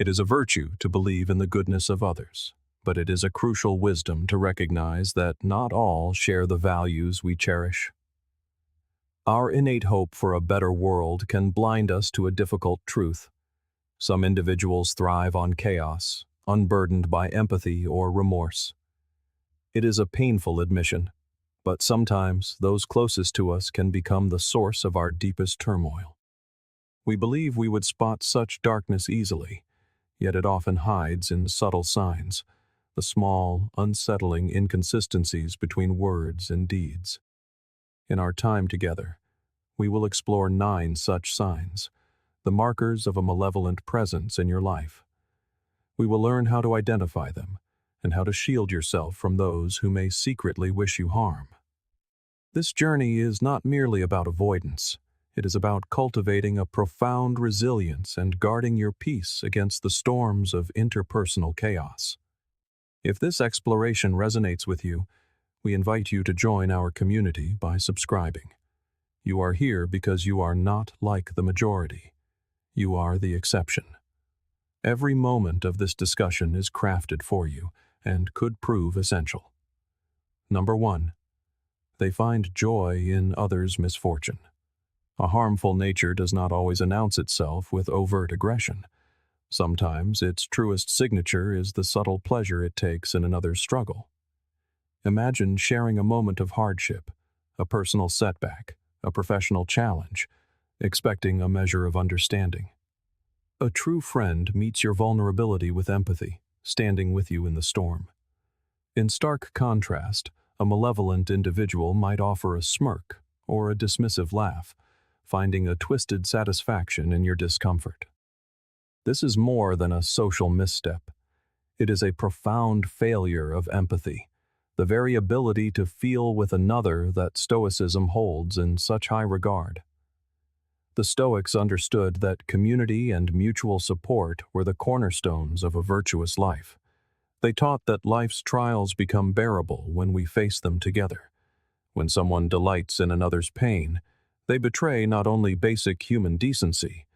It is a virtue to believe in the goodness of others, but it is a crucial wisdom to recognize that not all share the values we cherish. Our innate hope for a better world can blind us to a difficult truth. Some individuals thrive on chaos, unburdened by empathy or remorse. It is a painful admission, but sometimes those closest to us can become the source of our deepest turmoil. We believe we would spot such darkness easily, yet it often hides in subtle signs, the small, unsettling inconsistencies between words and deeds. In our time together, we will explore 9 such signs, the markers of a malevolent presence in your life. We will learn how to identify them and how to shield yourself from those who may secretly wish you harm. This journey is not merely about avoidance. It is about cultivating a profound resilience and guarding your peace against the storms of interpersonal chaos. If this exploration resonates with you, we invite you to join our community by subscribing. You are here because you are not like the majority. You are the exception. Every moment of this discussion is crafted for you and could prove essential. Number 1. They find joy in others' misfortune. A harmful nature does not always announce itself with overt aggression. Sometimes its truest signature is the subtle pleasure it takes in another's struggle. Imagine sharing a moment of hardship, a personal setback, a professional challenge, expecting a measure of understanding. A true friend meets your vulnerability with empathy, standing with you in the storm. In stark contrast, a malevolent individual might offer a smirk or a dismissive laugh, finding a twisted satisfaction in your discomfort. This is more than a social misstep. It is a profound failure of empathy, the very ability to feel with another that Stoicism holds in such high regard. The Stoics understood that community and mutual support were the cornerstones of a virtuous life. They taught that life's trials become bearable when we face them together. When someone delights in another's pain, they betray not only basic human decency,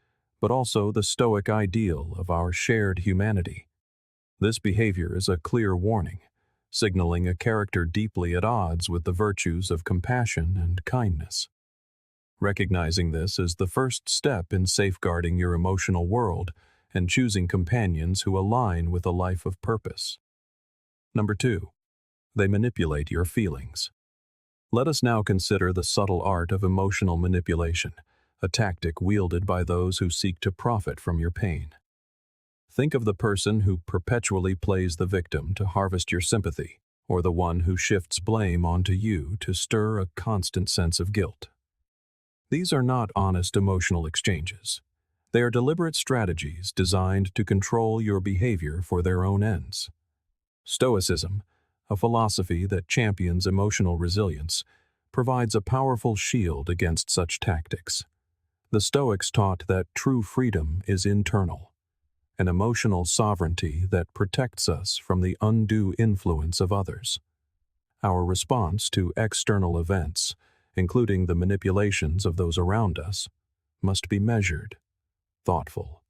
but also the Stoic ideal of our shared humanity. This behavior is a clear warning, signaling a character deeply at odds with the virtues of compassion and kindness. Recognizing this is the first step in safeguarding your emotional world and choosing companions who align with a life of purpose. Number 2. They manipulate your feelings. Let us now consider the subtle art of emotional manipulation, a tactic wielded by those who seek to profit from your pain. Think of the person who perpetually plays the victim to harvest your sympathy, or the one who shifts blame onto you to stir a constant sense of guilt. These are not honest emotional exchanges. They are deliberate strategies designed to control your behavior for their own ends. Stoicism, a philosophy that champions emotional resilience, provides a powerful shield against such tactics. The Stoics taught that true freedom is internal, an emotional sovereignty that protects us from the undue influence of others. Our response to external events, including the manipulations of those around us, must be measured, thoughtful,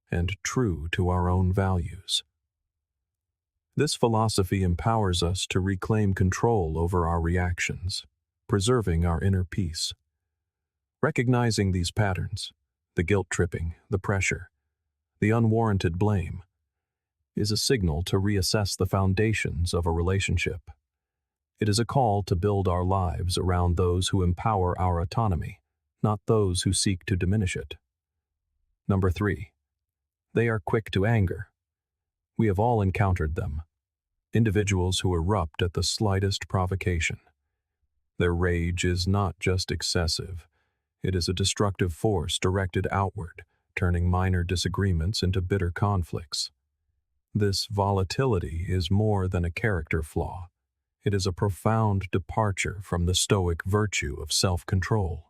and true to our own values. This philosophy empowers us to reclaim control over our reactions, preserving our inner peace. Recognizing these patterns, the guilt-tripping, the pressure, the unwarranted blame, is a signal to reassess the foundations of a relationship. It is a call to build our lives around those who empower our autonomy, not those who seek to diminish it. Number 3. They are quick to anger. We have all encountered them. Individuals who erupt at the slightest provocation. Their rage is not just excessive. It is a destructive force directed outward, turning minor disagreements into bitter conflicts. This volatility is more than a character flaw. It is a profound departure from the Stoic virtue of self-control.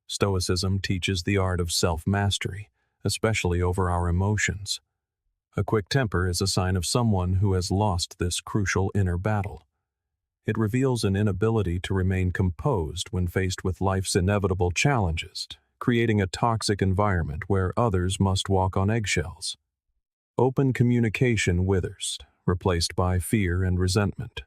Stoicism teaches the art of self-mastery, especially over our emotions. A quick temper is a sign of someone who has lost this crucial inner battle. It reveals an inability to remain composed when faced with life's inevitable challenges, creating a toxic environment where others must walk on eggshells. Open communication withers, replaced by fear and resentment.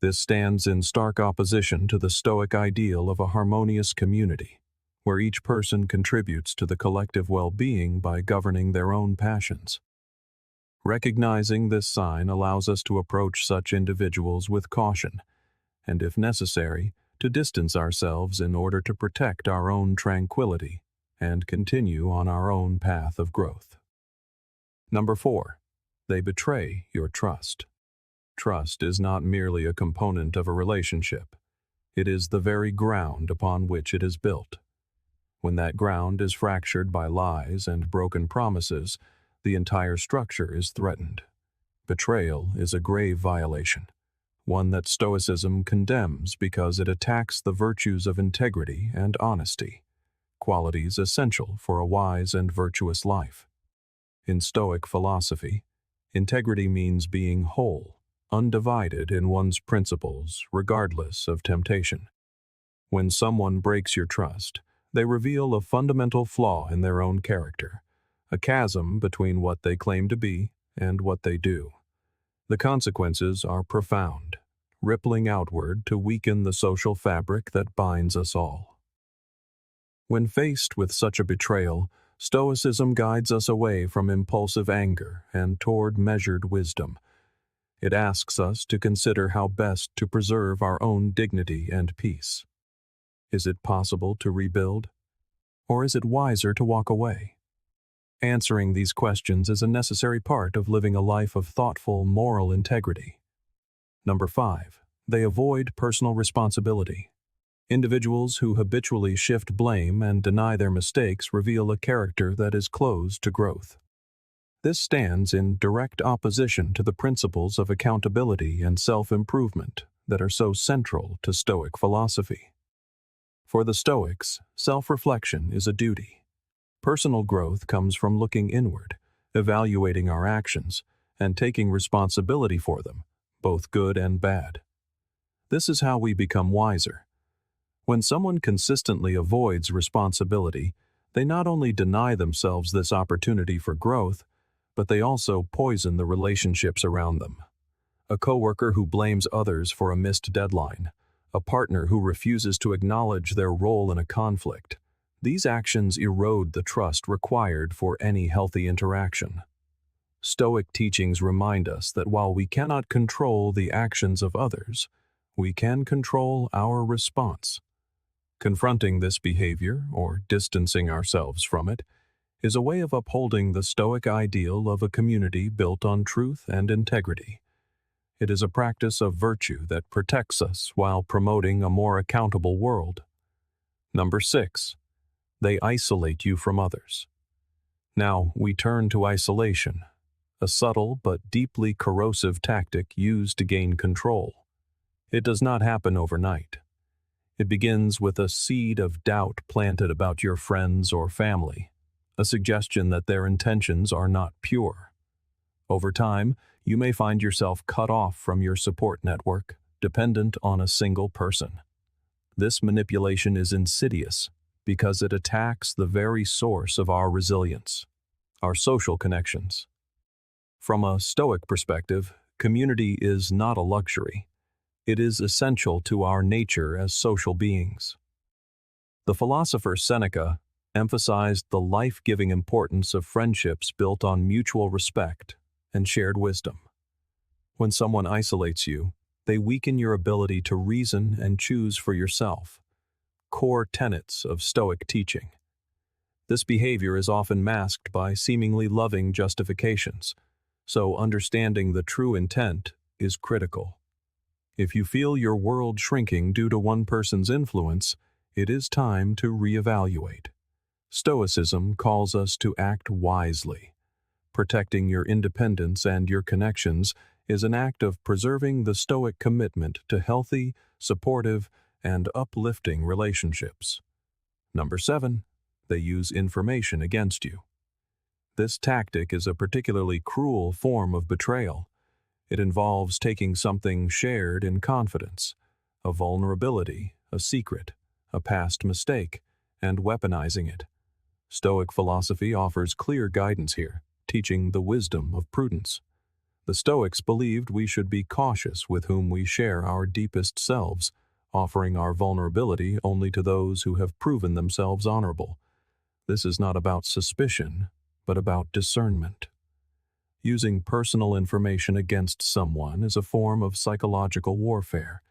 This stands in stark opposition to the Stoic ideal of a harmonious community, where each person contributes to the collective well-being by governing their own passions. Recognizing this sign allows us to approach such individuals with caution, and if necessary, to distance ourselves in order to protect our own tranquility and continue on our own path of growth. Number 4. They betray your trust. Trust is not merely a component of a relationship. It is the very ground upon which it is built. When that ground is fractured by lies and broken promises, the entire structure is threatened. Betrayal is a grave violation, one that Stoicism condemns because it attacks the virtues of integrity and honesty, qualities essential for a wise and virtuous life. In Stoic philosophy, integrity means being whole, undivided in one's principles, regardless of temptation. When someone breaks your trust, they reveal a fundamental flaw in their own character, a chasm between what they claim to be and what they do. The consequences are profound, rippling outward to weaken the social fabric that binds us all. When faced with such a betrayal, Stoicism guides us away from impulsive anger and toward measured wisdom. It asks us to consider how best to preserve our own dignity and peace. Is it possible to rebuild? Or is it wiser to walk away? Answering these questions is a necessary part of living a life of thoughtful, moral integrity. Number 5. They avoid personal responsibility. Individuals who habitually shift blame and deny their mistakes reveal a character that is closed to growth. This stands in direct opposition to the principles of accountability and self-improvement that are so central to Stoic philosophy. For the Stoics, self-reflection is a duty. Personal growth comes from looking inward, evaluating our actions, and taking responsibility for them, both good and bad. This is how we become wiser. When someone consistently avoids responsibility, they not only deny themselves this opportunity for growth, but they also poison the relationships around them. A coworker who blames others for a missed deadline, a partner who refuses to acknowledge their role in a conflict. These actions erode the trust required for any healthy interaction. Stoic teachings remind us that while we cannot control the actions of others, we can control our response. Confronting this behavior, or distancing ourselves from it, is a way of upholding the Stoic ideal of a community built on truth and integrity. It is a practice of virtue that protects us while promoting a more accountable world. Number 6. They isolate you from others. Now we turn to isolation, a subtle but deeply corrosive tactic used to gain control. It does not happen overnight. It begins with a seed of doubt planted about your friends or family, a suggestion that their intentions are not pure. Over time, you may find yourself cut off from your support network, dependent on a single person. This manipulation is insidious because it attacks the very source of our resilience, our social connections. From a Stoic perspective, community is not a luxury. It is essential to our nature as social beings. The philosopher Seneca emphasized the life-giving importance of friendships built on mutual respect and shared wisdom. When someone isolates you, they weaken your ability to reason and choose for yourself, core tenets of Stoic teaching. This behavior is often masked by seemingly loving justifications, so understanding the true intent is critical. If you feel your world shrinking due to one person's influence, it is time to reevaluate. Stoicism calls us to act wisely. Protecting your independence and your connections is an act of preserving the Stoic commitment to healthy, supportive, and uplifting relationships. Number 7. They use information against you. This tactic is a particularly cruel form of betrayal. It involves taking something shared in confidence, a vulnerability, a secret, a past mistake, and weaponizing it. Stoic philosophy offers clear guidance here. teaching the wisdom of prudence. The Stoics believed we should be cautious with whom we share our deepest selves, offering our vulnerability only to those who have proven themselves honorable. This is not about suspicion, but about discernment. Using personal information against someone is a form of psychological warfare,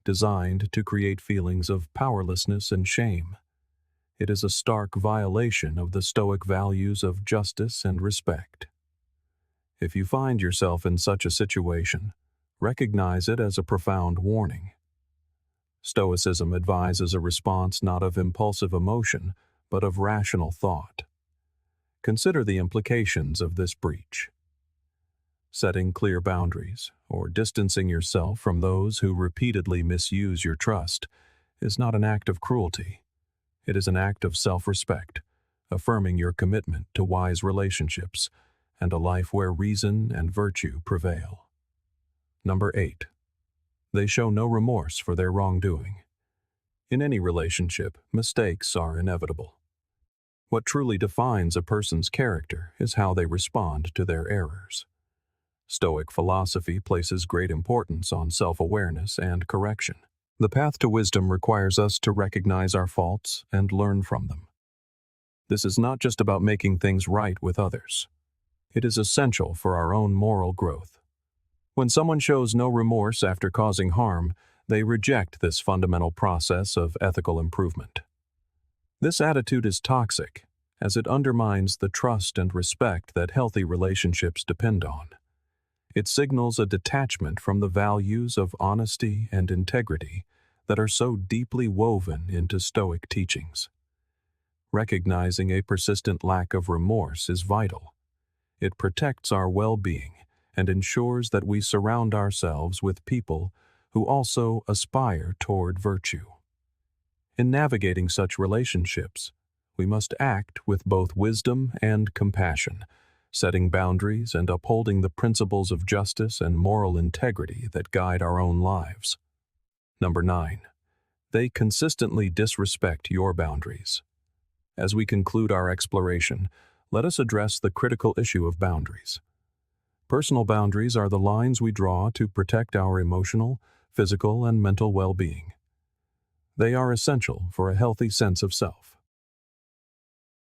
designed to create feelings of powerlessness and shame. It is a stark violation of the Stoic values of justice and respect. If you find yourself in such a situation, recognize it as a profound warning. Stoicism advises a response not of impulsive emotion, but of rational thought. Consider the implications of this breach. Setting clear boundaries, or distancing yourself from those who repeatedly misuse your trust, is not an act of cruelty. It is an act of self-respect, affirming your commitment to wise relationships and a life where reason and virtue prevail. Number 8. They show no remorse for their wrongdoing. In any relationship, mistakes are inevitable. What truly defines a person's character is how they respond to their errors. Stoic philosophy places great importance on self-awareness and correction. The path to wisdom requires us to recognize our faults and learn from them. This is not just about making things right with others. It is essential for our own moral growth. When someone shows no remorse after causing harm, they reject this fundamental process of ethical improvement. This attitude is toxic, as it undermines the trust and respect that healthy relationships depend on. It signals a detachment from the values of honesty and integrity that are so deeply woven into Stoic teachings. Recognizing a persistent lack of remorse is vital. It protects our well-being and ensures that we surround ourselves with people who also aspire toward virtue. In navigating such relationships, we must act with both wisdom and compassion, setting boundaries and upholding the principles of justice and moral integrity that guide our own lives. Number 9. They consistently disrespect your boundaries. As we conclude our exploration, let us address the critical issue of boundaries. Personal boundaries are the lines we draw to protect our emotional, physical, and mental well-being. They are essential for a healthy sense of self.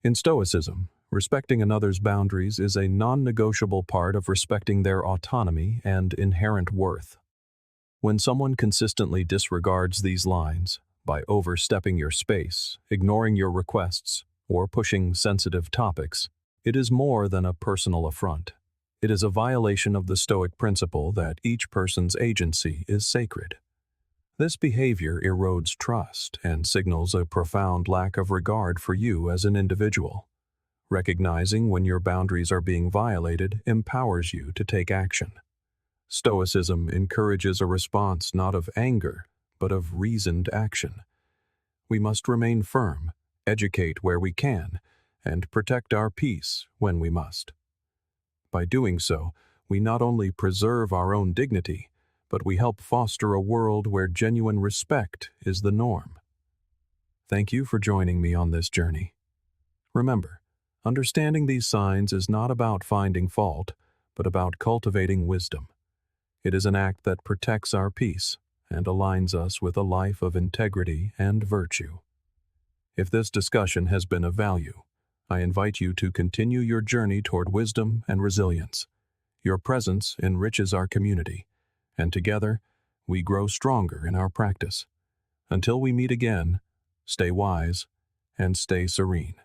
In Stoicism, respecting another's boundaries is a non-negotiable part of respecting their autonomy and inherent worth. When someone consistently disregards these lines, by overstepping your space, ignoring your requests, or pushing sensitive topics, it is more than a personal affront. It is a violation of the Stoic principle that each person's agency is sacred. This behavior erodes trust and signals a profound lack of regard for you as an individual. Recognizing when your boundaries are being violated empowers you to take action. Stoicism encourages a response not of anger, but of reasoned action. We must remain firm, educate where we can, and protect our peace when we must. By doing so, we not only preserve our own dignity, but we help foster a world where genuine respect is the norm. Thank you for joining me on this journey. Remember, understanding these signs is not about finding fault, but about cultivating wisdom. It is an act that protects our peace and aligns us with a life of integrity and virtue. If this discussion has been of value, I invite you to continue your journey toward wisdom and resilience. Your presence enriches our community, and together, we grow stronger in our practice. Until we meet again, stay wise and stay serene.